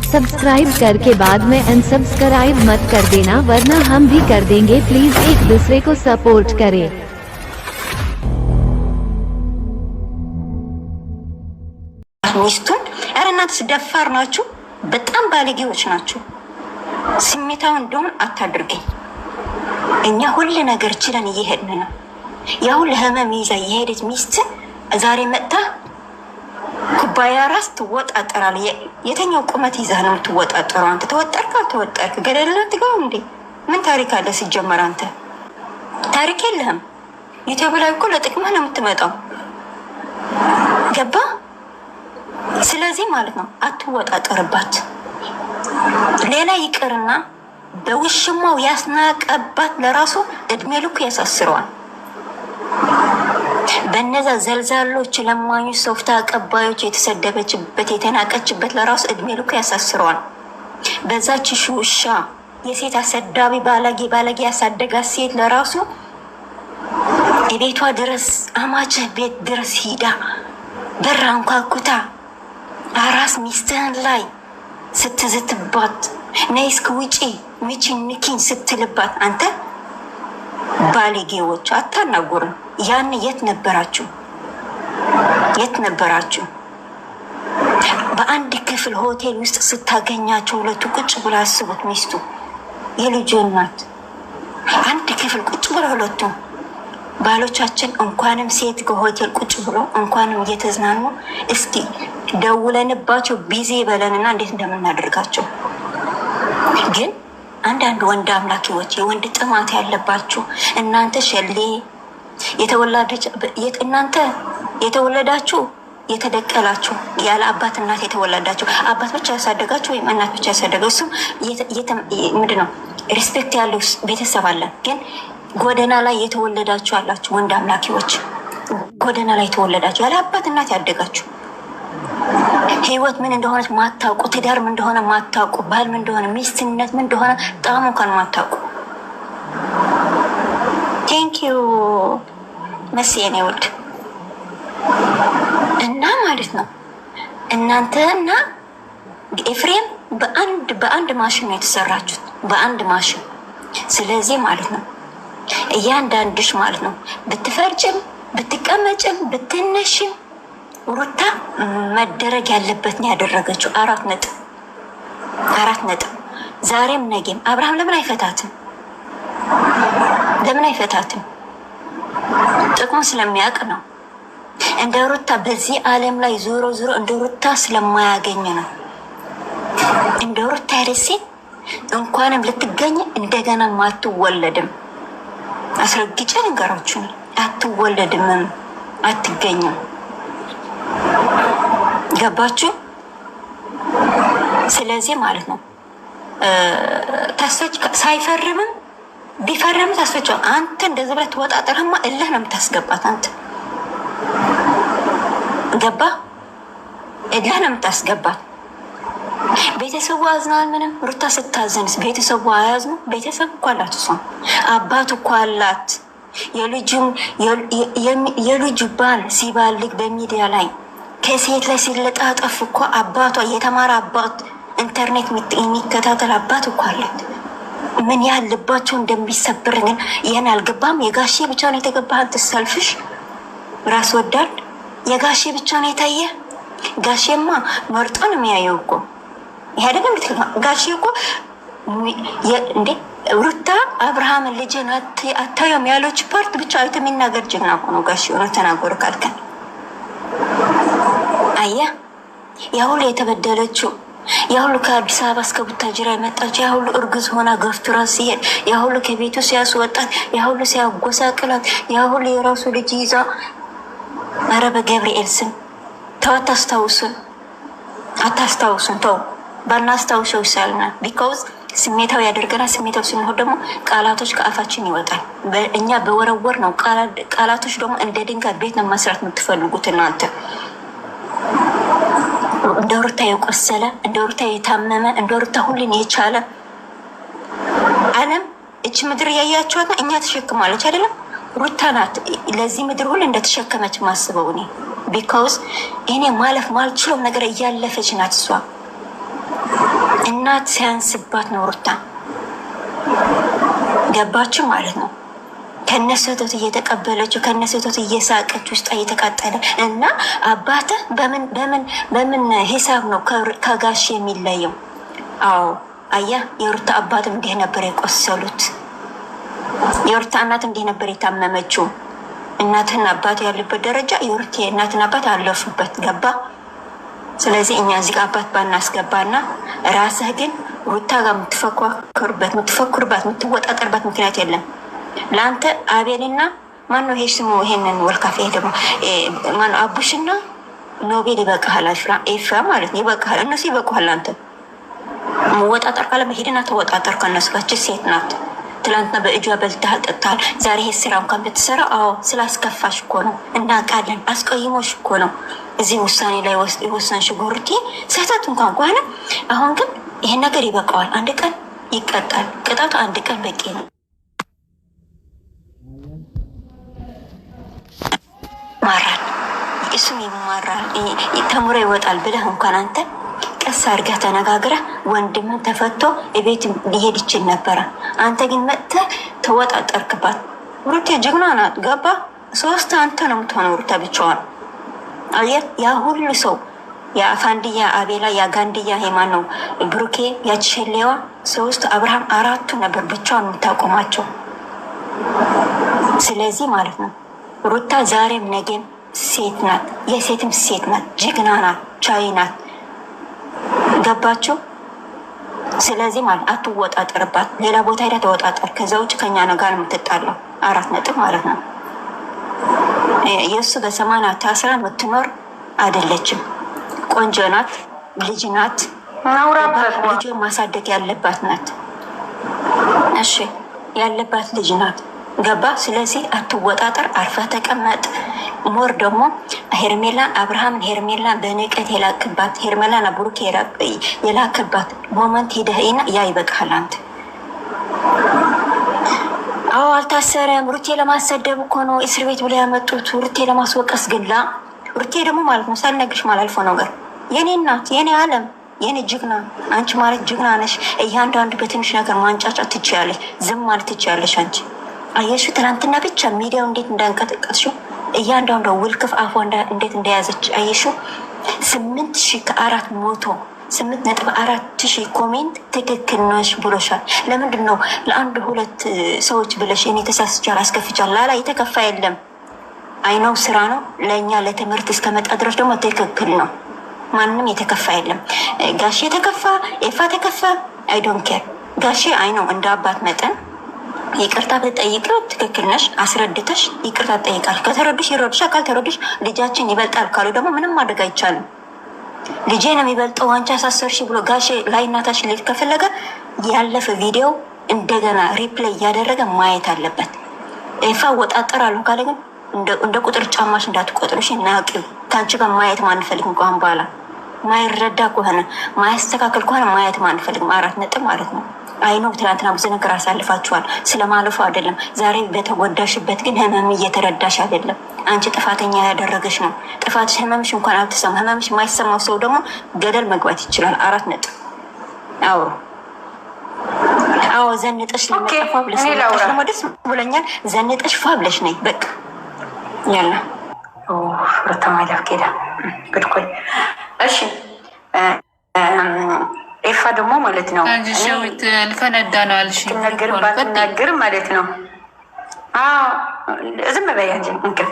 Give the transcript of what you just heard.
सब्सक्राइब करके बाद में अनसब्सक्राइब मत कर देना वरना हम भी कर देंगे। प्लीज एक दूसरे को सपोर्ट करें। ሚስቱን ኧረ እናንተስ ደፋር ናችሁ፣ በጣም ባለጌዎች ናችሁ። ስሜታው እንደሆነ አታድርገኝ። እኛ ሁሉ ነገር ችለን እየሄድን ነው። ያው ለህመም ይዛ የሄደች ሚስት ዛሬ መጣ ኩባያ ራስ ትወጣጠራለህ። የተኛው ቁመት ይዘህ ነው የምትወጣጠረው? አንተ ተወጠርክ አልተወጠርክ ገደል ትገባ እንዴ? ምን ታሪክ አለ ሲጀመር? አንተ ታሪክ የለህም። የተበላይ እኮ ለጥቅምህ ነው የምትመጣው። ገባ? ስለዚህ ማለት ነው አትወጣጠርባት። ሌላ ይቅርና በውሽማው ያስናቀባት ለራሱ እድሜ ልኩ ያሳስረዋል። በነዛ ዘልዛሎች ለማኞች ሶፍታ አቀባዮች የተሰደበችበት የተናቀችበት ለራሱ እድሜ ልኩ ያሳስረዋል። በዛች ሹሻ የሴት አሰዳቢ ባለጌ ያሳደጋት ሴት ለራሱ የቤቷ ድረስ አማችህ ቤት ድረስ ሂዳ በር አንኳኩታ አራስ ሚስትህን ላይ ስትዝትባት ነይ እስኪ ውጪ ምቺን ንኪኝ ስትልባት አንተ ባለጌዎች አታናጉርም። ያን የት ነበራችሁ? የት ነበራችሁ? በአንድ ክፍል ሆቴል ውስጥ ስታገኛቸው ሁለቱ ቁጭ ብሎ አስቡት። ሚስቱ የልጁ እናት አንድ ክፍል ቁጭ ብሎ ሁለቱ ባሎቻችን እንኳንም ሴት ከሆቴል ቁጭ ብሎ እንኳንም እየተዝናኑ እስቲ ደውለንባቸው ቢዚ በለንና እንዴት እንደምናደርጋቸው። ግን አንዳንድ ወንድ አምላኪዎች የወንድ ጥማት ያለባችሁ እናንተ ሸሌ እናንተ የተወለዳችሁ የተደቀላችሁ ያለ አባት እናት የተወለዳችሁ አባት ብቻ ያሳደጋችሁ ወይም እናት ብቻ ያሳደገው እሱም ምንድን ነው ሪስፔክት ያለው ቤተሰብ አለ። ግን ጎዳና ላይ የተወለዳችሁ አላችሁ ወንድ አምላኪዎች፣ ጎዳና ላይ የተወለዳችሁ ያለ አባት እናት ያደጋችሁ ህይወት ምን እንደሆነች ማታውቁ፣ ትዳር ምን እንደሆነ ማታውቁ፣ ባል ምን እንደሆነ፣ ሚስትነት ምን እንደሆነ ጣሙ እንኳን ማታውቁ። ቴንኪዩ መሲየኔ ውድ እና ማለት ነው እናንተና ኤፍሬም በአንድ ማሽን ነው የተሰራችሁት፣ በአንድ ማሽን። ስለዚህ ማለት ነው እያንዳንድሽ ማለት ነው ብትፈርጭም ብትቀመጭም ብትነሽም ሩታ መደረግ ያለበትን ያደረገችው 4 ነጥብ። ዛሬም ነገም አብርሃም ለምን አይፈታትም? ለምን አይፈታትም? ጥቅሙ ስለሚያውቅ ነው። እንደ ሩታ በዚህ ዓለም ላይ ዞሮ እንደ ሩታ ስለማያገኝ ነው። እንደ ሩታ ያለች ሴት እንኳንም ልትገኝ እንደገና አትወለድም። አስረግጬ ልንገራችሁ፣ አትወለድም፣ አትገኝም። ገባችሁ? ስለዚህ ማለት ነው ታስፈጭ ሳይፈርምም ቢፈርም ታስፈጭ። አንተ እንደዚህ ብለህ ተወጣጠረማ እልህ ነው የምታስገባት። አንተ ገባ? እልህ ነው የምታስገባት። ቤተሰቡ አዝናል። ምንም ሩታ ስታዘንስ ቤተሰቡ አያዝኑ? ቤተሰብ እኮ አላት፣ እሷ አባት እኮ አላት። የልጁ ባል ሲባልግ በሚዲያ ላይ ከሴት ላይ ሲለጣጠፍ እኮ አባቷ የተማረ አባት ኢንተርኔት የሚከታተል አባት እኮ አለት። ምን ያህል ልባቸው እንደሚሰብር ግን ይህን አልገባም። የጋሼ ብቻ ነው የተገባህ ትሰልፍሽ ራስ ወዳድ። የጋሼ ብቻ ነው የታየ። ጋሼማ መርጦ ነው የሚያየው እኮ። ይሄ ደግሞ ጋሼ እኮ እንዴ ሩታ አብርሃምን ልጅን አታየውም ያለች ፓርት ብቻ አይተ የሚናገር ጀግና እኮ ነው ጋሼ። ሆነ ተናገሩ ካልከን አያ ያሁሉ የተበደለችው ያሁሉ ከአዲስ አበባ እስከ ቡታጅራ የመጣችው ያሁሉ እርግዝ ሆና ገፍትራ ሲሄድ ያሁሉ ከቤቱ ሲያስወጣት ያሁሉ ሲያጎሳቅላት ያሁሉ የራሱ ልጅ ይዛ ኧረ በገብርኤል ስም ተው፣ አታስታውሱን። ተው ባናስታውሰው ይሻልናል። ቢካውዝ ስሜታዊ ያደርገናል። ስሜታዊ ስንሆን ደግሞ ቃላቶች ከአፋችን ይወጣል። እኛ በወረወር ነው ቃላቶች ደግሞ እንደ ድንጋይ ቤት ነው መስራት የምትፈልጉት እናንተ። እንደ ሩታ የቆሰለ እንደ ሩታ የታመመ እንደ ሩታ ሁሉን የቻለ ዓለም እች ምድር ያያችኋት እኛ ተሸክማለች አይደለም? ሩታ ናት ለዚህ ምድር ሁሉ እንደተሸከመች ማስበው እኔ። ቢካውዝ እኔ ማለፍ ማልችለው ነገር እያለፈች ናት እሷ። እናት ሲያንስባት ነው ሩታ። ገባችሁ ማለት ነው። ከነስህተት እየተቀበለችው ከነስህተት እየሳቀች ውስጥ እየተቃጠለ እና አባትህ በምን ሂሳብ ነው ከጋሽ የሚለየው? አዎ አያ የሩታ አባትም እንዲህ ነበር የቆሰሉት። የሩታ እናት እንዲህ ነበር የታመመችው። እናትና አባት ያሉበት ደረጃ የሩታ እናትና አባት አለፉበት። ገባ? ስለዚህ እኛ እዚህ ጋር አባት ባናስገባና ራስህ ግን ሩታ ጋር የምትፈክርበት የምትወጣጠርበት ምክንያት የለም። ለአንተ አቤልና ማነው ይሄ ስሙ? ይሄንን ወልካፌ ደግሞ ማነው? አቡሽና ኖቤል ይበቃሃል። ኤፍራ ማለት ነው ይበቃሃል። እነሱ ይበቃሃል። አንተ መወጣጠር ካለ መሄድና ተወጣጠር ከነሱ ጋር። ሴት ናት። ትላንትና በእጇ በልተሃል ጠጥተሃል። ዛሬ ይሄ ስራ እንኳን ብትሰራ አዎ ስላስከፋሽ እኮ ነው፣ እናውቃለን። አስቀይሞሽ እኮ ነው እዚህ ውሳኔ ላይ የወሰንሽ ጉርቴ። ስህተት እንኳን ከሆነ አሁን ግን ይሄን ነገር ይበቃዋል። አንድ ቀን ይቀጣል። ቅጣቱ አንድ ቀን በቂ ነው። ማራል እሱም ይማራል ተምሮ ይወጣል ብለህ እንኳን አንተ ቀስ አድርገህ ተነጋግረህ ወንድምን ተፈቶ ቤት ሊሄድ ይችል ነበረ። አንተ ግን መጥተህ ተወጣጠርክባት። ሩቴ ጀግና ናት። ገባ? ሶስት አንተ ነው የምትሆነው ሩታ ብቻዋን። አየህ ያ ሁሉ ሰው የፋንድያ አቤላ የጋንድያ ሄማን ነው ብሩኬ ያችሸሌዋ ሶስት አብርሃም አራቱ ነበር ብቻዋን የምታቆማቸው። ስለዚህ ማለት ነው ሩታ ዛሬም ነገም ሴት ናት። የሴትም ሴት ናት። ጀግና ናት። ቻይ ናት። ገባችሁ? ስለዚህ ማለት አትወጣጠርባት። ሌላ ቦታ ሄዳ ተወጣጠር። ከዛ ውጭ ከኛ ነጋር የምትጣለው 4 ነጥብ ማለት ነው። የእሱ በሰማንያ ታስራ የምትኖር አይደለችም። ቆንጆ ናት። ልጅ ናት። ልጅ ማሳደግ ያለባት ናት። እሺ ያለባት ልጅ ናት። ገባ? ስለዚህ አትወጣጠር። አርፋ ተቀመጥ። ሞር ደግሞ ሄርሜላን አብርሃምን ሄርሜላን በንቀት የላክባት ሄርሜላን ብሩክ የላክባት ሞመንት ሂደህና ያ ይበቃሃል። አንተ አዎ አልታሰረም። ሩቴ ለማሰደብ እኮ ነው እስር ቤት ብሎ ያመጡት። ሩቴ ለማስወቀስ ግላ ሩቴ ደግሞ ማለት ነው ሳልነግርሽ ማላልፎ ነገር የኔ እናት የኔ ዓለም የኔ ጀግና አንቺ ማለት ጀግና ነሽ። እያንዳንዱ በትንሽ ነገር ማንጫጫት ትችያለሽ። ዝም ማለት ትችያለሽ። አንቺ አየሹ ትናንትና ብቻ ሚዲያው እንዴት እንዳንቀጠቀጥሽው እያንዳንዱ ውልክፍ አፏ እንዴት እንደያዘች አየሹ። 8,400 ኮሜንት ትክክል ነሽ ብሎሻል። ለምንድን ነው ለአንድ ሁለት ሰዎች ብለሽ እኔ ተሳስቻል አስከፍቻል ላላ የተከፋ የለም። አይነው ስራ ነው። ለእኛ ለትምህርት እስከመጣ ድረስ ደግሞ ትክክል ነው። ማንም የተከፋ የለም። ጋሼ የተከፋ ኤፋ ተከፋ አይ ዶንት ኬር። ጋሼ አይነው እንደ አባት መጠን ይቅርታ ብትጠይቂው ትክክል ነሽ አስረድተሽ ይቅርታ ትጠይቃለሽ። ከተረዱሽ ይረዱሻል፣ ካልተረዱሽ ልጃችን ይበልጣል ካሉ ደግሞ ምንም ማድረግ አይቻልም። ልጄ ነው የሚበልጠው አንቺ አሳሰርሽ ብሎ ጋሼ ላይ እናታሽ ሊል ከፈለገ ያለፈ ቪዲዮ እንደገና ሪፕሌይ እያደረገ ማየት አለበት። ኤፋ ወጣጠራለሁ ካለ ግን እንደ ቁጥር ጫማሽ እንዳትቆጥሩሽ ናቂው። ከአንቺ ጋር ማየት ማንፈልግ እንኳን በኋላ ማይረዳ ከሆነ ማያስተካከል ከሆነ ማየት ማንፈልግም። 4 ነጥብ ማለት ነው። አይኖ ትናንትና ብዙ ነገር አሳልፋችኋል። ስለማለፉ አይደለም። ዛሬ በተጎዳሽበት ግን ህመም እየተረዳሽ አይደለም። አንቺ ጥፋተኛ ያደረገሽ ነው። ጥፋትሽ ህመምሽ እንኳን አልተሰማ። ህመምሽ የማይሰማው ሰው ደግሞ ገደል መግባት ይችላል። 4 ነጥብ። አዎ ዘንጠሽ ለመጣፋ ብለሽ ደግሞ ደስ ብሎኛል። ዘንጠሽ ፋ ብለሽ ነይ በቃ ያላ ሩታማ ዳፍኬዳ ግድኮይ እሺ ኤፋ ደግሞ ማለት ነው ልፈነዳ ነው አልሽ ትነግር ማለት ነው። ዝም በያ እንጂ እንቅል